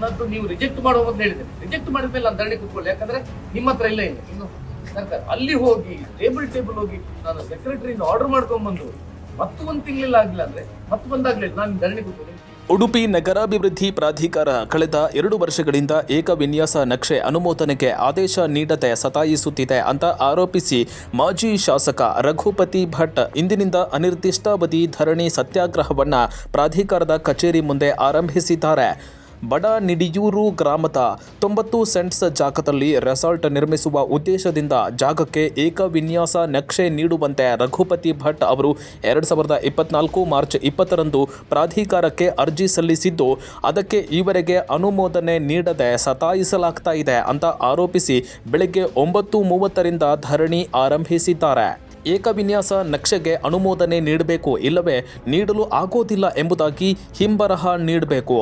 ನನ್ನದು ನೀವು ರಿಜೆಕ್ಟ್ ಮಾಡುವ ಅಂತ ಹೇಳಿದ್ದೇನೆ. ರಿಜೆಕ್ಟ್ ಮಾಡಿದ ಮೇಲೆ ನಾನು ಧರಣಿ ಕೂತ್ಕೊಳ್ಳಿ, ಯಾಕಂದ್ರೆ ನಿಮ್ಮ ಹತ್ರ ಇಲ್ಲ ಇನ್ನು ಸರ್ಕಾರ. ಅಲ್ಲಿ ಹೋಗಿ ಟೇಬಲ್ ಹೋಗಿ ನಾನು ಸೆಕ್ರೆಟರಿಯಿಂದ ಆರ್ಡರ್ ಮಾಡ್ಕೊಂಡ್ಬಂದು ಮತ್ತು ಒಂದು ತಿಂಗಳಿಲ್ಲ ಆಗಿಲ್ಲ ಅಂದ್ರೆ ಮತ್ತೆ ಬಂದಾಗ್ಲಿಲ್ಲ ನಾನು ಧರಣಿ ಕೂತ್ಕೊಳ್ಳಿ. ಉಡುಪಿ ನಗರಾಭಿವೃದ್ಧಿ ಪ್ರಾಧಿಕಾರ ಕಳೆದ 2 ವರ್ಷಗಳಿಂದ ಏಕವಿನ್ಯಾಸ ನಕ್ಷೆ ಅನುಮೋದನೆಗೆ ಆದೇಶ ನೀಡದೆ ಸತಾಯಿಸುತ್ತಿದೆ ಅಂತ ಆರೋಪಿಸಿ ಮಾಜಿ ಶಾಸಕ ರಘುಪತಿ ಭಟ್ ಇಂದಿನಿಂದ ಅನಿರ್ದಿಷ್ಟಾವಧಿ ಧರಣಿ ಸತ್ಯಾಗ್ರಹವನ್ನು ಪ್ರಾಧಿಕಾರದ ಕಚೇರಿ ಮುಂದೆ ಆರಂಭಿಸಿದ್ದಾರೆ. ಬಡನಿಡಿಯೂರು ಗ್ರಾಮದ 90 ಸೆಂಟ್ಸ್ ಜಾಗದಲ್ಲಿ ರೆಸಾರ್ಟ್ ನಿರ್ಮಿಸುವ ಉದ್ದೇಶದಿಂದ ಜಾಗಕ್ಕೆ ಏಕವಿನ್ಯಾಸ ನಕ್ಷೆ ನೀಡುವಂತೆ ರಘುಪತಿ ಭಟ್ ಅವರು 2024 ಮಾರ್ಚ್ 20ರಂದು ಪ್ರಾಧಿಕಾರಕ್ಕೆ ಅರ್ಜಿ ಸಲ್ಲಿಸಿದ್ದು, ಅದಕ್ಕೆ ಈವರೆಗೆ ಅನುಮೋದನೆ ನೀಡದೆ ಸತಾಯಿಸಲಾಗ್ತಾ ಇದೆ ಅಂತ ಆರೋಪಿಸಿ ಬೆಳಗ್ಗೆ 9:30ರಿಂದ ಧರಣಿ ಆರಂಭಿಸಿದ್ದಾರೆ. ಏಕವಿನ್ಯಾಸ ನಕ್ಷೆಗೆ ಅನುಮೋದನೆ ನೀಡಬೇಕು, ಇಲ್ಲವೇ ನೀಡಲು ಆಗೋದಿಲ್ಲ ಎಂಬುದಾಗಿ ಹಿಂಬರಹ ನೀಡಬೇಕು.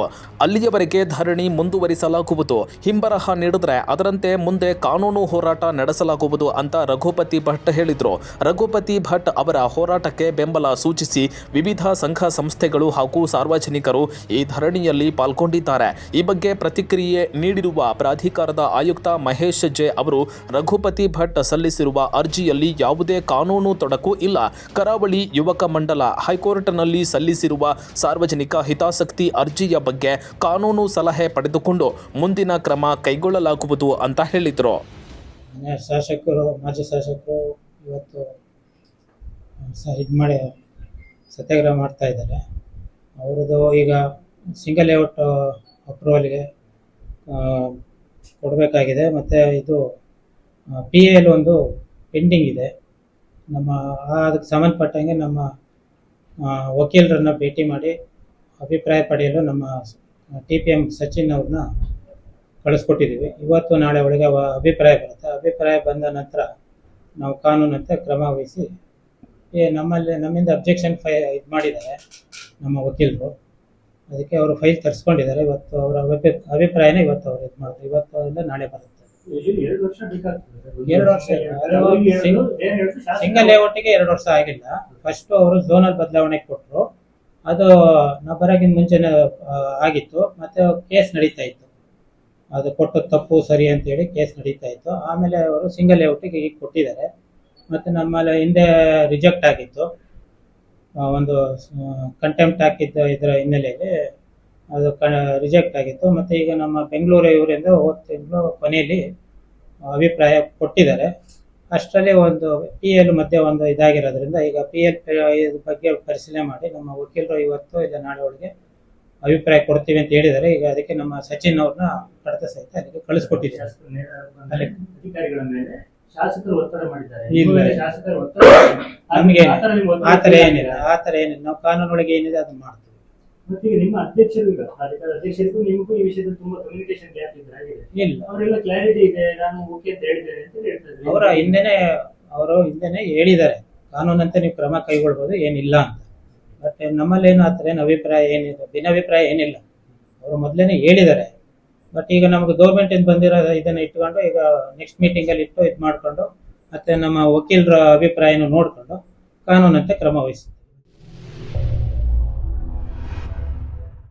ಅಲ್ಲಿಯವರೆಗೆ ಧರಣಿ ಮುಂದುವರಿಸಲಾಗುವುದು. ಹಿಂಬರಹ ನೀಡಿದ್ರೆ ಅದರಂತೆ ಮುಂದೆ ಕಾನೂನು ಹೋರಾಟ ನಡೆಸಲಾಗುವುದು ಅಂತ ರಘುಪತಿ ಭಟ್ ಹೇಳಿದರು. ರಘುಪತಿ ಭಟ್ ಅವರ ಹೋರಾಟಕ್ಕೆ ಬೆಂಬಲ ಸೂಚಿಸಿ ವಿವಿಧ ಸಂಘ ಸಂಸ್ಥೆಗಳು ಹಾಗೂ ಸಾರ್ವಜನಿಕರು ಈ ಧರಣಿಯಲ್ಲಿ ಪಾಲ್ಗೊಂಡಿದ್ದಾರೆ. ಈ ಬಗ್ಗೆ ಪ್ರತಿಕ್ರಿಯೆ ನೀಡಿರುವ ಪ್ರಾಧಿಕಾರದ ಆಯುಕ್ತ ಮಹೇಶ್ ಜೆ ಅವರು ರಘುಪತಿ ಭಟ್ ಸಲ್ಲಿಸಿರುವ ಅರ್ಜಿಯಲ್ಲಿ ಯಾವುದೇ ಕಾನೂನು ತೊಡಕು ಇಲ್ಲ. ಕರಾವಳಿ ಯುವಕ ಮಂಡಲ ಹೈಕೋರ್ಟ್ನಲ್ಲಿ ಸಲ್ಲಿಸಿರುವ ಸಾರ್ವಜನಿಕ ಹಿತಾಸಕ್ತಿ ಅರ್ಜಿಯ ಬಗ್ಗೆ ಕಾನೂನು ಸಲಹೆ ಪಡೆದುಕೊಂಡು ಮುಂದಿನ ಕ್ರಮ ಕೈಗೊಳ್ಳಲಾಗುವುದು ಅಂತ ಹೇಳಿದರು. ಮಾಜಿ ಶಾಸಕರು ಇವತ್ತು ಮಾಡಿ ಸತ್ಯಾಗ್ರಹ ಮಾಡ್ತಾ ಇದ್ದಾರೆ. ಅವರದು ಈಗ ಸಿಂಗಲ್ ಲೇಔಟ್ ಅಪ್ರೂವಲ್ಗೆ ಕೊಡಬೇಕಾಗಿದೆ. ಮತ್ತು ಇದು PAL ಒಂದು ಪೆಂಡಿಂಗ್ ಇದೆ. ಅದಕ್ಕೆ ಸಂಬಂಧಪಟ್ಟಂಗೆ ನಮ್ಮ ವಕೀಲರನ್ನ ಭೇಟಿ ಮಾಡಿ ಅಭಿಪ್ರಾಯ ಪಡೆಯಲು ನಮ್ಮ TPM ಸಚಿನ್ ಅವ್ರನ್ನ ಕಳಿಸ್ಕೊಟ್ಟಿದ್ದೀವಿ. ಇವತ್ತು ನಾಳೆ ಒಳಗೆ ಅಭಿಪ್ರಾಯ ಬರುತ್ತೆ. ಅಭಿಪ್ರಾಯ ಬಂದ ನಂತರ ನಾವು ಕಾನೂನಂತೆ ಕ್ರಮ ವಹಿಸಿ ನಮ್ಮಿಂದ ಅಬ್ಜೆಕ್ಷನ್ ಇದು ಮಾಡಿದ್ದಾರೆ ನಮ್ಮ ವಕೀಲರು. ಅದಕ್ಕೆ ಅವರು ಫೈಲ್ ತರಿಸ್ಕೊಂಡಿದ್ದಾರೆ. ಇವತ್ತು ಅವರ ಅಭಿಪ್ರಾಯನ ಇವತ್ತು ಅವ್ರು ಇದು ಮಾಡ್ತಾರೆ. ಇವತ್ತು ನಾಳೆ ಬರುತ್ತೆ. 2 ವರ್ಷ ಬೇಕಾಗ್ತದೆ. 2 ವರ್ಷ ಸಿಂಗಲ್ ಲೇಔಟಿಗೆ 2 ವರ್ಷ ಆಗಿಲ್ಲ. ಫಸ್ಟ್ ಅವರು ಝೋನಲ್ ಬದಲಾವಣೆ ಕೊಟ್ಟರು. ಅದು ನಾವು ಬರೋಕ್ಕಿಂತ ಮುಂಚೆನೇ ಆಗಿತ್ತು. ಮತ್ತೆ ಕೇಸ್ ನಡೀತಾ ಇತ್ತು. ಅದು ಕೊಟ್ಟು ತಪ್ಪು ಸರಿ ಅಂತೇಳಿ ಕೇಸ್ ನಡೀತಾ ಇತ್ತು. ಆಮೇಲೆ ಅವರು ಸಿಂಗಲ್ ಲೇಔಟಿಗೆ ಈಗ ಕೊಟ್ಟಿದ್ದಾರೆ. ಮತ್ತು ನಮ್ಮಲ್ಲಿ ಹಿಂದೆ ರಿಜೆಕ್ಟ್ ಆಗಿತ್ತು. ಒಂದು ಕಂಟೆಂಪ್ಟ್ ಹಾಕಿದ್ದ ಇದರ ಹಿನ್ನೆಲೆಯಲ್ಲಿ ಅದು ರಿಜೆಕ್ಟ್ ಆಗಿತ್ತು. ಮತ್ತು ಈಗ ನಮ್ಮ ಬೆಂಗಳೂರು ಇವರಿಂದ ಹೋದ ತಿಂಗಳು ಕೊನೆಯಲ್ಲಿ ಅಭಿಪ್ರಾಯ ಕೊಟ್ಟಿದ್ದಾರೆ. ಅಷ್ಟರಲ್ಲಿ ಒಂದು PL ಮಧ್ಯೆ ಒಂದು ಇದಾಗಿರೋದ್ರಿಂದ ಈಗ PL ಬಗ್ಗೆ ಪರಿಶೀಲನೆ ಮಾಡಿ ನಮ್ಮ ವಕೀಲರು ಇವತ್ತು ಇಲ್ಲ ನಾಳೆ ಒಳಗೆ ಅಭಿಪ್ರಾಯ ಕೊಡ್ತೀವಿ ಅಂತ ಹೇಳಿದ್ದಾರೆ. ಈಗ ಅದಕ್ಕೆ ನಮ್ಮ ಸಚಿನ್ ಅವ್ರನ್ನ ಕಡತ ಸಹಿತ ಅದಕ್ಕೆ ಕಳಿಸ್ಕೊಟ್ಟಿದ್ದಾರೆ. ಅಧಿಕಾರಿಗಳ ಮೇಲೆ ಶಾಸಕರು ಒತ್ತಡ ಮಾಡಿದ್ದಾರೆ. ನಮಗೆ ಆತರ ಏನಿಲ್ಲ. ನಾವು ಕಾನೂನೊಳಗೆ ಏನಿದೆ ಅದನ್ನ ಮಾಡ್ತೀವಿ. ಮತ್ತೆ ನಿಮ್ಮ ಅಧ್ಯಕ್ಷರಿಗೂ ನಿಮಗೂ ಈ ವಿಷಯದಲ್ಲಿ ತುಂಬಾ ಕಮ್ಯುನಿಕೇಶನ್ ಗ್ಯಾಪ್ ಇದ್ರೆ ಇಲ್ಲ, ಅವರೆಲ್ಲ ಕ್ಲಾರಿಟಿ ಇದೆ, ನಾನು ಓಕೆ ಅಂತ ಹೇಳಿದ್ದೇನೆ ಅಂತ ಹೇಳ್ತಾರೆ. ಅವರು ಹಿಂದೆನೆ ಹೇಳಿದ್ದಾರೆ ಕಾನೂನಂತೆ ನೀವು ಕ್ರಮ ಕೈಗೊಳ್ಬೋದು, ಏನಿಲ್ಲ ಅಂತ. ಬಟ್ ನಮ್ಮಲ್ಲೇನು ಆ ಥರ ಏನು ಅಭಿಪ್ರಾಯ ಏನಿದೆ, ಭಿನ್ನಾಭಿಪ್ರಾಯ ಏನಿಲ್ಲ. ಅವರು ಮೊದಲೇನೆ ಹೇಳಿದ್ದಾರೆ. ಬಟ್ ಈಗ ನಮ್ಗೆ ಗೌರ್ಮೆಂಟ್ ಇಂದ ಬಂದಿರೋ ಇದನ್ನ ಇಟ್ಕೊಂಡು ಈಗ ನೆಕ್ಸ್ಟ್ ಮೀಟಿಂಗ್ ಅಲ್ಲಿ ಇಟ್ಟು ಇದು ಮಾಡ್ಕೊಂಡು ಮತ್ತೆ ನಮ್ಮ ವಕೀಲರ ಅಭಿಪ್ರಾಯನ ನೋಡ್ಕೊಂಡು ಕಾನೂನಂತೆ ಕ್ರಮ ವಹಿಸ್ತೀವಿ.